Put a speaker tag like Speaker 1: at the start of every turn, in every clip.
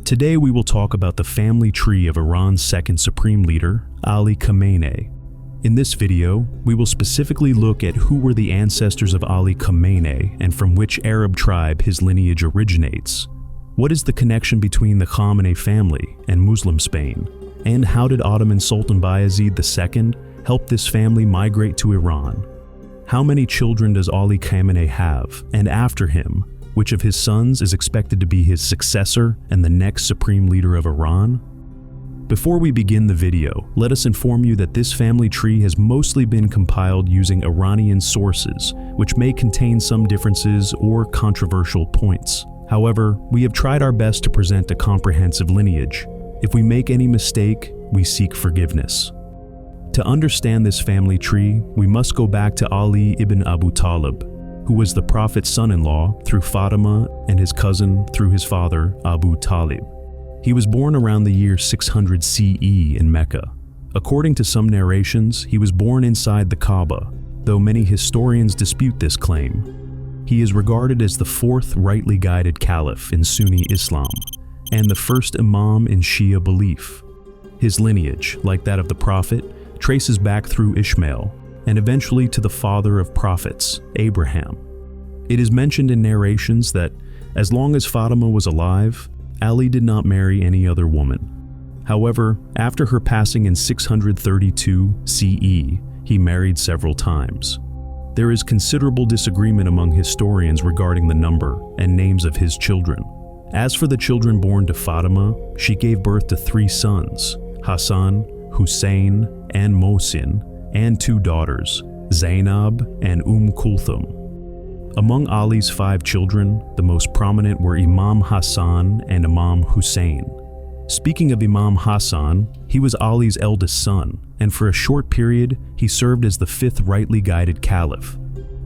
Speaker 1: Today we will talk about the family tree of Iran's second supreme leader, Ali Khamenei. In this video, we will specifically look at who were the ancestors of Ali Khamenei and from which Arab tribe his lineage originates. What is the connection between the Khamenei family and Muslim Spain? And how did Ottoman Sultan Bayezid II help this family migrate to Iran? How many children does Ali Khamenei have? And after him, which of his sons is expected to be his successor and the next supreme leader of Iran? Before we begin the video, let us inform you that this family tree has mostly been compiled using Iranian sources, which may contain some differences or controversial points. However, we have tried our best to present a comprehensive lineage. If we make any mistake, we seek forgiveness. To understand this family tree, we must go back to Ali ibn Abu Talib, who was the Prophet's son-in-law through Fatima and his cousin through his father, Abu Talib. He was born around the year 600 CE in Mecca. According to some narrations, he was born inside the Kaaba, though many historians dispute this claim. He is regarded as the fourth rightly guided caliph in Sunni Islam, and the first imam in Shia belief. His lineage, like that of the Prophet, traces back through Ishmael, and eventually to the father of prophets, Abraham. It is mentioned in narrations that, as long as Fatima was alive, Ali did not marry any other woman. However, after her passing in 632 CE, he married several times. There is considerable disagreement among historians regarding the number and names of his children. As for the children born to Fatima, she gave birth to 3 sons, Hassan, Hussein, and Mohsin, and 2 daughters, Zainab and Kulthum. Among Ali's 5 children, the most prominent were Imam Hassan and Imam Hussein. Speaking of Imam Hassan, he was Ali's eldest son, and for a short period, he served as the 5th rightly guided caliph.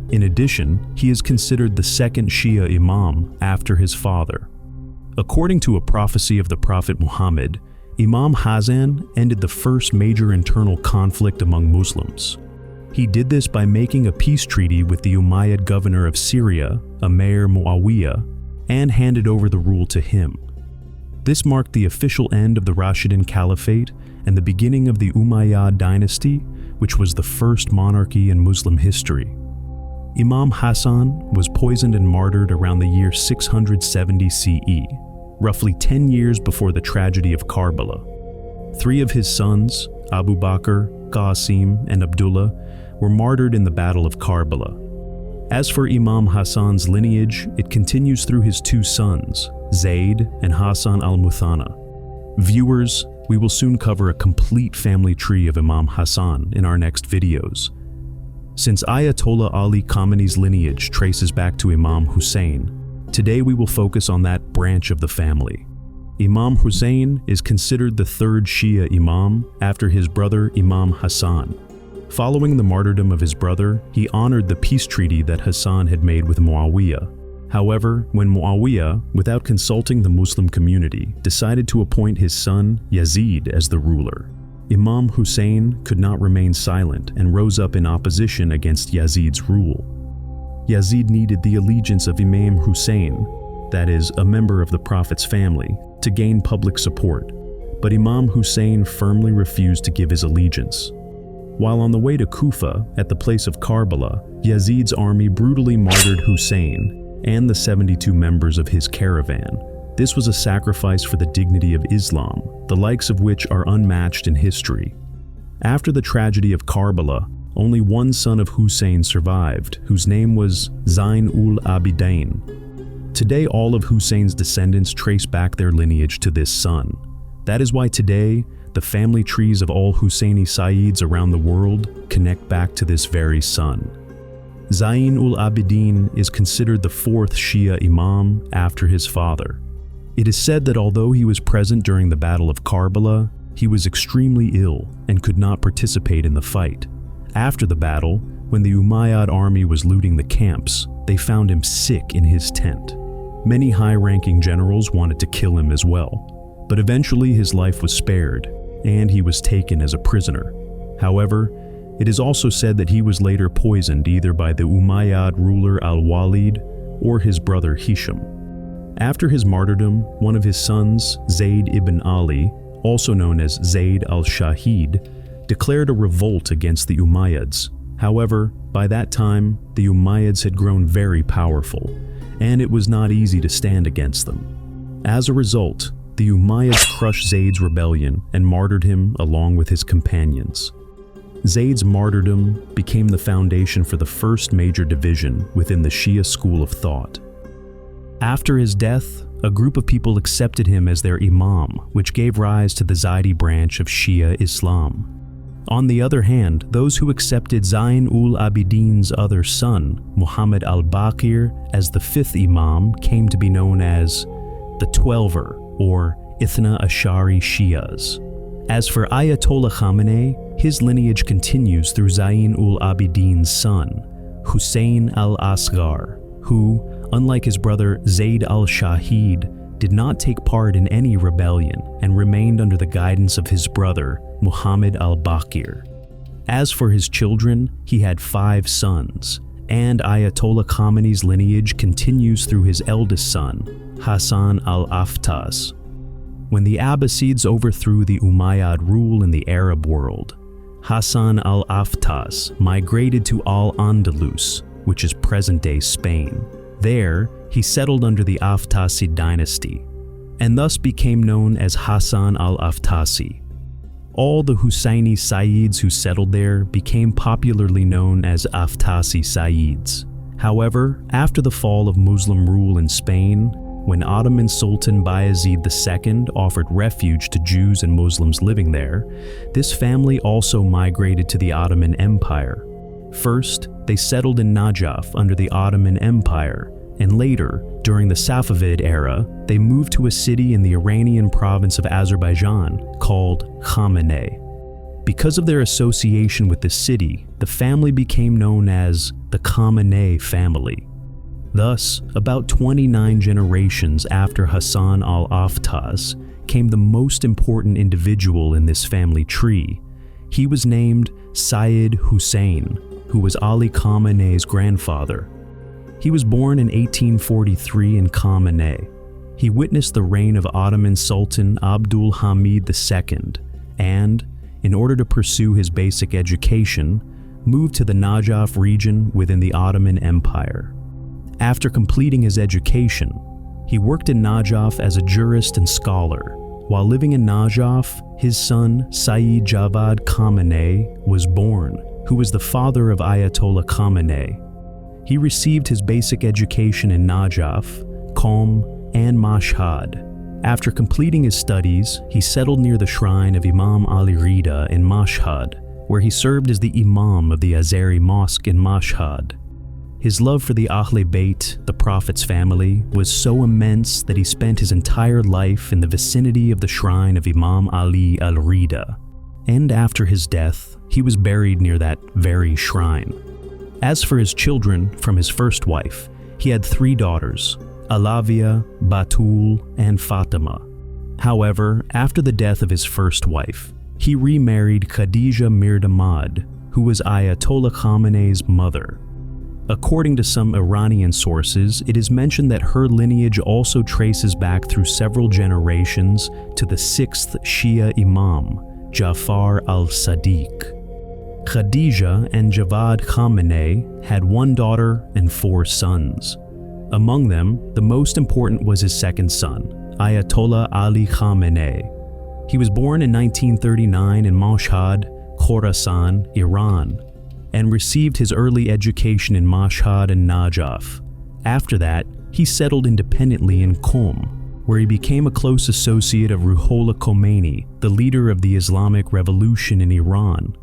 Speaker 1: In addition, he is considered the 2nd Shia imam after his father. According to a prophecy of the Prophet Muhammad, Imam Hassan ended the first major internal conflict among Muslims. He did this by making a peace treaty with the Umayyad governor of Syria, Amir Muawiyah, and handed over the rule to him. This marked the official end of the Rashidun Caliphate and the beginning of the Umayyad dynasty, which was the first monarchy in Muslim history. Imam Hassan was poisoned and martyred around the year 670 CE. Roughly 10 years before the tragedy of Karbala. 3 of his sons, Abu Bakr, Qasim, and Abdullah, were martyred in the Battle of Karbala. As for Imam Hassan's lineage, it continues through his 2 sons, Zayd and Hassan al-Muthanna. Viewers, we will soon cover a complete family tree of Imam Hassan in our next videos. Since Ayatollah Ali Khamenei's lineage traces back to Imam Hussein, today we will focus on that branch of the family. Imam Hussein is considered the 3rd Shia imam after his brother Imam Hassan. Following the martyrdom of his brother, he honored the peace treaty that Hassan had made with Muawiyah. However, when Muawiyah, without consulting the Muslim community, decided to appoint his son Yazid as the ruler, Imam Hussein could not remain silent and rose up in opposition against Yazid's rule. Yazid needed the allegiance of Imam Hussein, that is, a member of the Prophet's family, to gain public support, but Imam Hussein firmly refused to give his allegiance. While on the way to Kufa, at the place of Karbala, Yazid's army brutally martyred Hussein and the 72 members of his caravan. This was a sacrifice for the dignity of Islam, the likes of which are unmatched in history. After the tragedy of Karbala, only 1 son of Hussein survived, whose name was Zain-ul-Abidin. Today, all of Hussein's descendants trace back their lineage to this son. That is why today, the family trees of all Husseini Sayyids around the world connect back to this very son. Zain-ul-Abidin is considered the 4th Shia imam after his father. It is said that although he was present during the Battle of Karbala, he was extremely ill and could not participate in the fight. After the battle, when the Umayyad army was looting the camps, they found him sick in his tent. Many high-ranking generals wanted to kill him as well, but eventually his life was spared, and he was taken as a prisoner. However, it is also said that he was later poisoned either by the Umayyad ruler al-Walid or his brother Hisham. After his martyrdom, one of his sons, Zayd ibn Ali, also known as Zayd al-Shahid, declared a revolt against the Umayyads. However, by that time, the Umayyads had grown very powerful, and it was not easy to stand against them. As a result, the Umayyads crushed Zayd's rebellion and martyred him along with his companions. Zayd's martyrdom became the foundation for the first major division within the Shia school of thought. After his death, a group of people accepted him as their imam, which gave rise to the Zaydi branch of Shia Islam. On the other hand, those who accepted Zayn-ul-Abidin's other son, Muhammad al-Baqir, as the fifth imam came to be known as the Twelver, or Ithna Ashari Shias. As for Ayatollah Khamenei, his lineage continues through Zayn-ul-Abidin's son, Hussein al-Asghar, who, unlike his brother Zayd al-Shahid, did not take part in any rebellion and remained under the guidance of his brother, Muhammad al-Baqir. As for his children, he had 5 sons, and Ayatollah Khamenei's lineage continues through his eldest son, Hassan al-Aftas. When the Abbasids overthrew the Umayyad rule in the Arab world, Hassan al-Aftas migrated to Al-Andalus, which is present-day Spain. There, he settled under the Aftasid dynasty, and thus became known as Hassan al-Aftasi. All the Hosseini Sayyids who settled there became popularly known as Aftasi Sayyids. However, after the fall of Muslim rule in Spain, when Ottoman Sultan Bayezid II offered refuge to Jews and Muslims living there, this family also migrated to the Ottoman Empire. First, they settled in Najaf under the Ottoman Empire, and later, during the Safavid era, they moved to a city in the Iranian province of Azerbaijan called Khamenei. Because of their association with the city, the family became known as the Khamenei family. Thus, about 29 generations after Hassan al-Aftas came the most important individual in this family tree. He was named Sayyid Hussein, who was Ali Khamenei's grandfather. He was born in 1843 in Khamenei. He witnessed the reign of Ottoman Sultan Abdul Hamid II and, in order to pursue his basic education, moved to the Najaf region within the Ottoman Empire. After completing his education, he worked in Najaf as a jurist and scholar. While living in Najaf, his son Sayyid Javad Khamenei was born, who was the father of Ayatollah Khamenei. He received his basic education in Najaf, Qom, and Mashhad. After completing his studies, he settled near the shrine of Imam Ali Rida in Mashhad, where he served as the imam of the Azeri Mosque in Mashhad. His love for the Ahle Bayt, the Prophet's family, was so immense that he spent his entire life in the vicinity of the shrine of Imam Ali al-Rida. And after his death, he was buried near that very shrine. As for his children from his first wife, he had 3 daughters, Alavia, Batul, and Fatima. However, after the death of his first wife, he remarried Khadija Mirdamad, who was Ayatollah Khamenei's mother. According to some Iranian sources, it is mentioned that her lineage also traces back through several generations to the 6th Shia Imam, Jafar al-Sadiq. Khadija and Javad Khamenei had 1 daughter and 4 sons. Among them, the most important was his second son, Ayatollah Ali Khamenei. He was born in 1939 in Mashhad, Khorasan, Iran, and received his early education in Mashhad and Najaf. After that, he settled independently in Qom, where he became a close associate of Ruhollah Khomeini, the leader of the Islamic Revolution in Iran.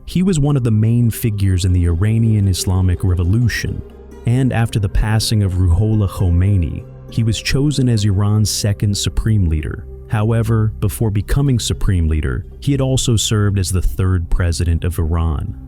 Speaker 1: He was one of the main figures in the Iranian Islamic Revolution, and after the passing of Ruhollah Khomeini, he was chosen as Iran's second supreme leader. However, before becoming supreme leader, he had also served as the 3rd president of Iran.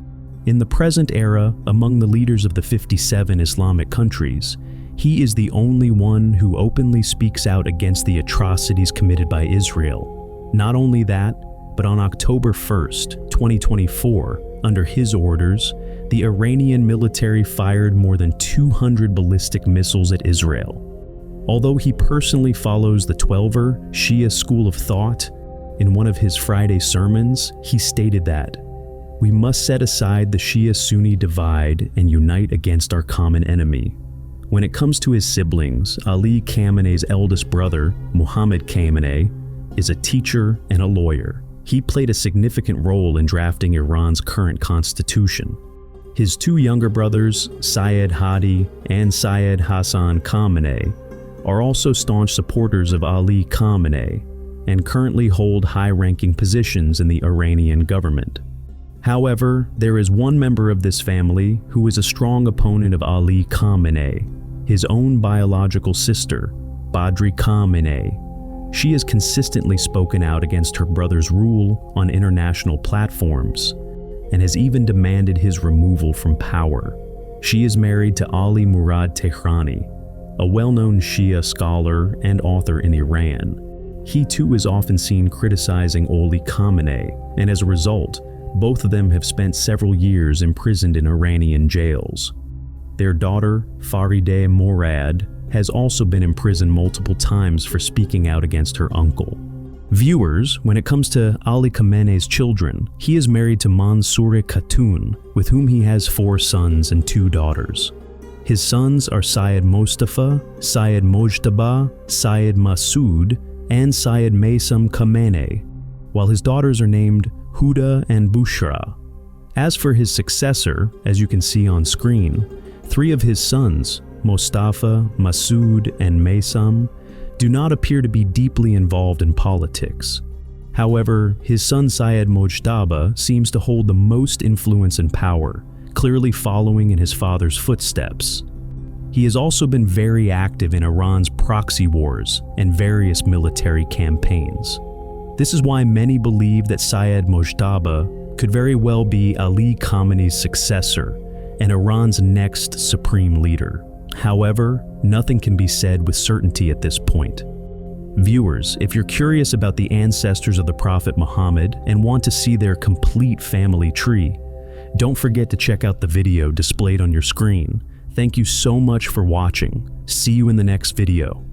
Speaker 1: In the present era, among the leaders of the 57 Islamic countries, he is the only one who openly speaks out against the atrocities committed by Israel. Not only that, but on October 1st, 2024, under his orders, the Iranian military fired more than 200 ballistic missiles at Israel. Although he personally follows the Twelver Shia school of thought, in one of his Friday sermons, he stated that, "We must set aside the Shia-Sunni divide and unite against our common enemy." When it comes to his siblings, Ali Khamenei's eldest brother, Mohammad Khamenei, is a teacher and a lawyer. He played a significant role in drafting Iran's current constitution. His two younger brothers, Syed Hadi and Syed Hassan Khamenei, are also staunch supporters of Ali Khamenei and currently hold high-ranking positions in the Iranian government. However, there is one member of this family who is a strong opponent of Ali Khamenei, his own biological sister, Badri Khamenei. She has consistently spoken out against her brother's rule on international platforms and has even demanded his removal from power. She is married to Ali Murad Tehrani, a well-known Shia scholar and author in Iran. He too is often seen criticizing Ali Khamenei, and as a result, both of them have spent several years imprisoned in Iranian jails. Their daughter, Farideh Morad, has also been imprisoned multiple times for speaking out against her uncle. Viewers, when it comes to Ali Khamenei's children, he is married to Mansour Khatun, with whom he has 4 sons and 2 daughters. His sons are Syed Mustafa, Syed Mojtaba, Syed Masood, and Syed Maysam Khamenei, while his daughters are named Huda and Bushra. As for his successor, as you can see on screen, 3 of his sons, Mustafa, Masood, and Maysam, do not appear to be deeply involved in politics. However, his son Syed Mojtaba seems to hold the most influence and power, clearly following in his father's footsteps. He has also been very active in Iran's proxy wars and various military campaigns. This is why many believe that Syed Mojtaba could very well be Ali Khamenei's successor and Iran's next supreme leader. However, nothing can be said with certainty at this point. Viewers, if you're curious about the ancestors of the Prophet Muhammad and want to see their complete family tree, don't forget to check out the video displayed on your screen. Thank you so much for watching. See you in the next video.